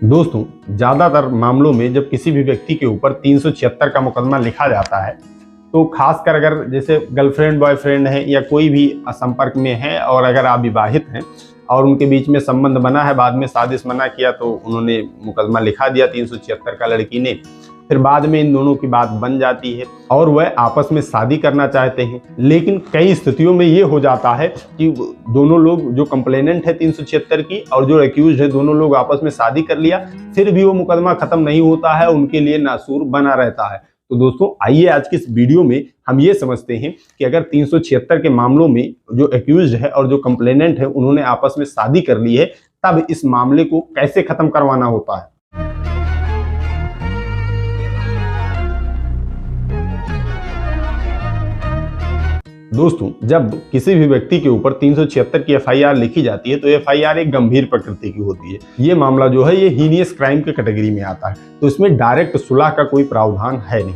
दोस्तों, ज़्यादातर मामलों में जब किसी भी व्यक्ति के ऊपर 376 का मुकदमा लिखा जाता है, तो खासकर अगर जैसे गर्लफ्रेंड बॉयफ्रेंड है या कोई भी संपर्क में है और अगर आप विवाहित हैं और उनके बीच में संबंध बना है, बाद में साजिश मना किया तो उन्होंने मुकदमा लिखा दिया 376 का लड़की ने, फिर बाद में इन दोनों की बात बन जाती है और वह आपस में शादी करना चाहते हैं। लेकिन कई स्थितियों में ये हो जाता है कि दोनों लोग, जो कंप्लेनेंट है 376 की और जो एक्यूज है, दोनों लोग आपस में शादी कर लिया, फिर भी वो मुकदमा खत्म नहीं होता है, उनके लिए नासूर बना रहता है। तो दोस्तों, आइए आज की इस वीडियो में हम ये समझते हैं कि अगर 376 के मामलों में जो एक्यूज है और जो कंप्लेनेंट है उन्होंने आपस में शादी कर ली है, तब इस मामले को कैसे खत्म करवाना होता है। दोस्तों, जब किसी भी व्यक्ति के ऊपर 376 की एफआईआर लिखी जाती है तो एफआईआर एक गंभीर प्रकृति की होती है। ये मामला जो है ये हीनियस क्राइम के कैटेगरी में आता है, तो इसमें डायरेक्ट सुलह का कोई प्रावधान है नहीं।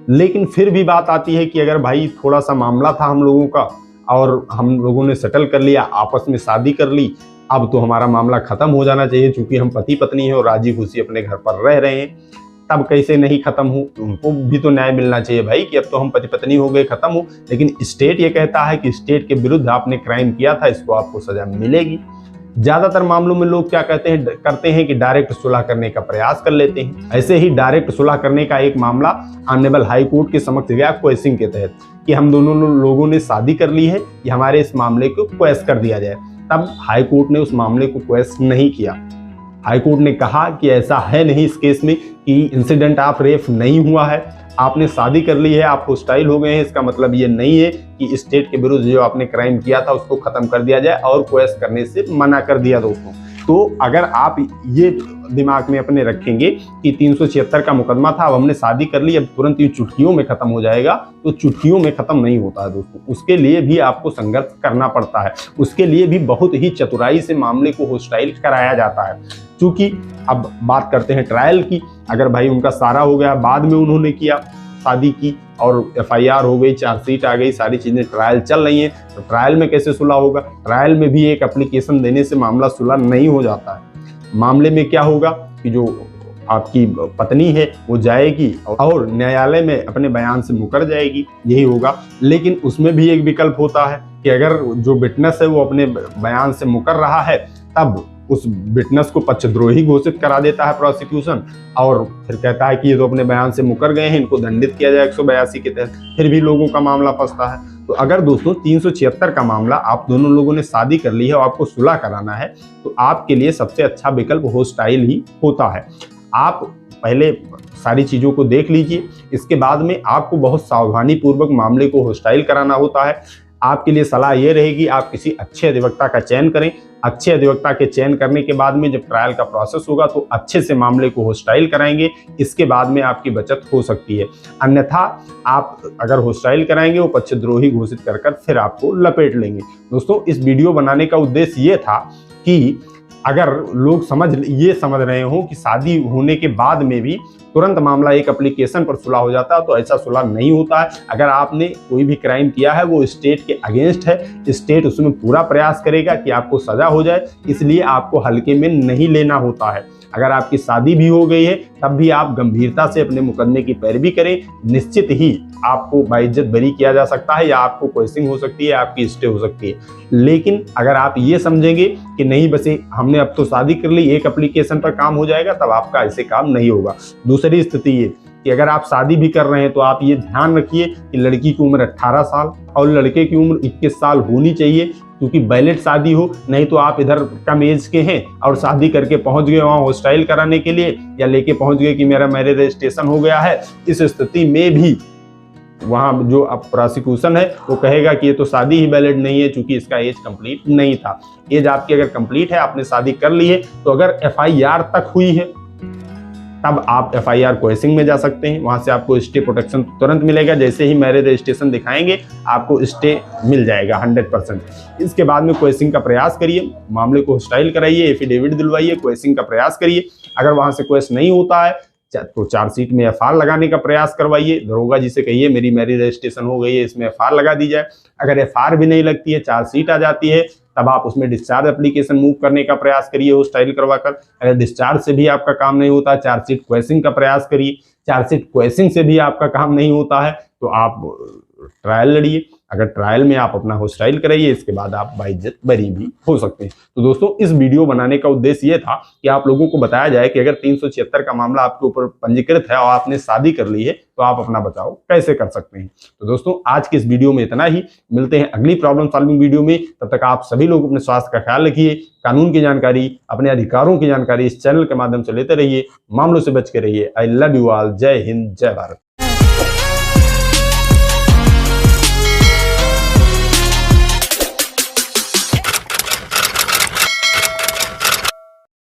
लेकिन फिर भी बात आती है कि अगर भाई थोड़ा सा मामला था हम लोगों का और हम लोगों ने सेटल कर लिया, आपस में शादी कर ली, अब तो हमारा मामला खत्म हो जाना चाहिए, चूंकि हम पति पत्नी हैं और राजी खुशी अपने घर पर रह रहे हैं, तब कैसे नहीं खत्म हो। उनको भी तो न्याय मिलना चाहिए भाई कि अब तो हम पति पत्नी हो गए, खत्म हो। लेकिन स्टेट ये कहता है कि स्टेट के विरुद्ध आपने क्राइम किया था, इसको आपको सजा मिलेगी। ज्यादातर मामलों में लोग क्या करते हैं कि डायरेक्ट सुलह करने का प्रयास कर लेते हैं। ऐसे ही डायरेक्ट सुलह करने का एक मामला ऑनरेबल हाई कोर्ट के समक्ष गया क्वेसिंग के तहत कि हम दोनों लोगों ने शादी कर ली है, कि हमारे इस मामले को क्वेश कर दिया जाए। तब हाई कोर्ट ने उस मामले को क्वेश नहीं किया। हाई कोर्ट ने कहा कि ऐसा है नहीं इस केस में कि इंसिडेंट ऑफ रेप नहीं हुआ है, आपने शादी कर ली है, आप होस्टाइल हो गए हैं, इसका मतलब ये नहीं है कि स्टेट के विरुद्ध जो आपने क्राइम किया था उसको खत्म कर दिया जाए और क्वेश करने से मना कर दिया। दोस्तों, तो अगर आप ये दिमाग में अपने रखेंगे कि 376 का मुकदमा था, अब हमने शादी कर ली, अब तुरंत ये चुटकियों में खत्म हो जाएगा, तो चुटकियों में खत्म नहीं होता है दोस्तों। उसके लिए भी आपको संघर्ष करना पड़ता है, उसके लिए भी बहुत ही चतुराई से मामले को होस्टाइल कराया जाता है। क्योंकि अब बात करते हैं ट्रायल की, अगर भाई उनका सारा हो गया, बाद में उन्होंने किया, शादी की और एफआईआर हो गई, चार्जशीट आ गई, सारी चीजें ट्रायल चल रही हैं, तो ट्रायल में कैसे सुलह होगा। ट्रायल में भी एक एप्लीकेशन देने से मामला सुलह नहीं हो जाता है। मामले में क्या होगा कि जो आपकी पत्नी है वो जाएगी और न्यायालय में अपने बयान से मुकर जाएगी, यही होगा। लेकिन उसमें भी एक विकल्प होता है कि अगर जो विटनेस है वो अपने बयान से मुकर रहा है, तब उस विटनेस को पक्षद्रोही घोषित करा देता है प्रोसिक्यूशन और फिर कहता है कि ये तो अपने बयान से मुकर गए हैं, इनको दंडित किया जाए 182 के तहत। फिर भी लोगों का मामला फंसता है। तो अगर दोस्तों 376 का मामला आप दोनों लोगों ने शादी कर ली है और आपको सुलह कराना है, तो आपके लिए सबसे अच्छा विकल्प होस्टाइल ही होता है। आप पहले सारी चीज़ों को देख लीजिए, इसके बाद में आपको बहुत सावधानी पूर्वक मामले को होस्टाइल कराना होता है। आपके लिए सलाह ये रहेगी, आप किसी अच्छे अधिवक्ता का चयन करें। अच्छे अधिवक्ता के चयन करने के बाद में जब ट्रायल का प्रोसेस होगा तो अच्छे से मामले को होस्टाइल कराएंगे, इसके बाद में आपकी बचत हो सकती है। अन्यथा आप अगर होस्टाइल कराएंगे वो पक्षद्रोही घोषित कर फिर आपको लपेट लेंगे। दोस्तों, इस वीडियो बनाने का उद्देश्य ये था कि अगर लोग ये समझ रहे हो कि शादी होने के बाद में भी तुरंत मामला एक एप्लीकेशन पर सुलह हो जाता है, तो ऐसा सुलह नहीं होता है। अगर आपने कोई भी क्राइम किया है वो स्टेट के अगेंस्ट है, स्टेट उसमें पूरा प्रयास करेगा कि आपको सजा हो जाए, इसलिए आपको हल्के में नहीं लेना होता है। अगर आपकी शादी भी हो गई है तब भी आप गंभीरता से अपने मुकदमे की पैरवी करें, निश्चित ही आपको बाइज्जत बरी किया जा सकता है या आपको क्वेश्चनिंग हो सकती है, आपकी स्टे हो सकती है। लेकिन अगर आप ये समझेंगे कि नहीं बस हमने अब तो शादी कर ली, एक एप्लीकेशन पर काम हो जाएगा, तब आपका ऐसे काम नहीं होगा। दूसरी स्थिति ये कि अगर आप शादी भी कर रहे हैं तो आप ये ध्यान रखिए कि लड़की की उम्र 18 साल और लड़के की उम्र 21 साल होनी चाहिए, क्योंकि बैलेट शादी हो। नहीं तो आप इधर कम एज के हैं और शादी करके पहुंच गए वहाँ होस्टाइल कराने के लिए, या लेके पहुंच गए कि मेरा मैरिज रजिस्ट्रेशन हो गया है, इस स्थिति में भी वहाँ जो अब प्रोसिक्यूशन है वो कहेगा कि ये तो शादी ही वैलिड नहीं है, चूंकि इसका एज कंप्लीट नहीं था। एज आपकी अगर कंप्लीट है, आपने शादी कर ली है, तो अगर एफआईआर तक हुई है तब आप एफआईआर क्वेसिंग में जा सकते हैं, वहां से आपको स्टे प्रोटेक्शन तुरंत मिलेगा। जैसे ही मैरिज रजिस्ट्रेशन दिखाएंगे आपको स्टे मिल जाएगा 100%। इसके बाद में क्वेसिंग का प्रयास करिए, मामले को होस्टाइल कराइए, एफिडेविट दिलवाइए, क्वेसिंग का प्रयास करिए। अगर वहां से क्वेस नहीं होता है तो चार्जशीट में एफआईआर लगाने का प्रयास करवाइए। दरोगा जी से कहिए मेरी मैरिज रजिस्ट्रेशन हो गई है, इसमें एफआईआर लगा दी जाए। अगर एफआईआर भी नहीं लगती है, चार्जशीट आ जाती है, तब आप उसमें डिस्चार्ज एप्लीकेशन मूव करने का प्रयास करिए वो स्टाइल करवाकर। अगर डिस्चार्ज से भी आपका काम नहीं होता, चार्जशीट क्वेश्चन का प्रयास करिए। चार्जशीट क्वेश्चन से भी आपका काम नहीं होता है तो आप ट्रायल लड़िए। अगर ट्रायल में आप अपना होस्टाइल कराइए, इसके बाद आप बाइज्जत बरी भी हो सकते हैं। तो दोस्तों, इस वीडियो बनाने का उद्देश्य ये था कि आप लोगों को बताया जाए कि अगर 376 का मामला आपके ऊपर पंजीकृत है और आपने शादी कर ली है तो आप अपना बचाव कैसे कर सकते हैं। तो दोस्तों, आज के इस वीडियो में इतना ही। मिलते हैं अगली प्रॉब्लम सॉल्विंग वीडियो में। तब तक आप सभी लोग अपने स्वास्थ्य का ख्याल रखिए। कानून की जानकारी, अपने अधिकारों की जानकारी इस चैनल के माध्यम से लेते रहिए। मामलों से बच के रहिए। I love you all. जय हिंद, जय भारत।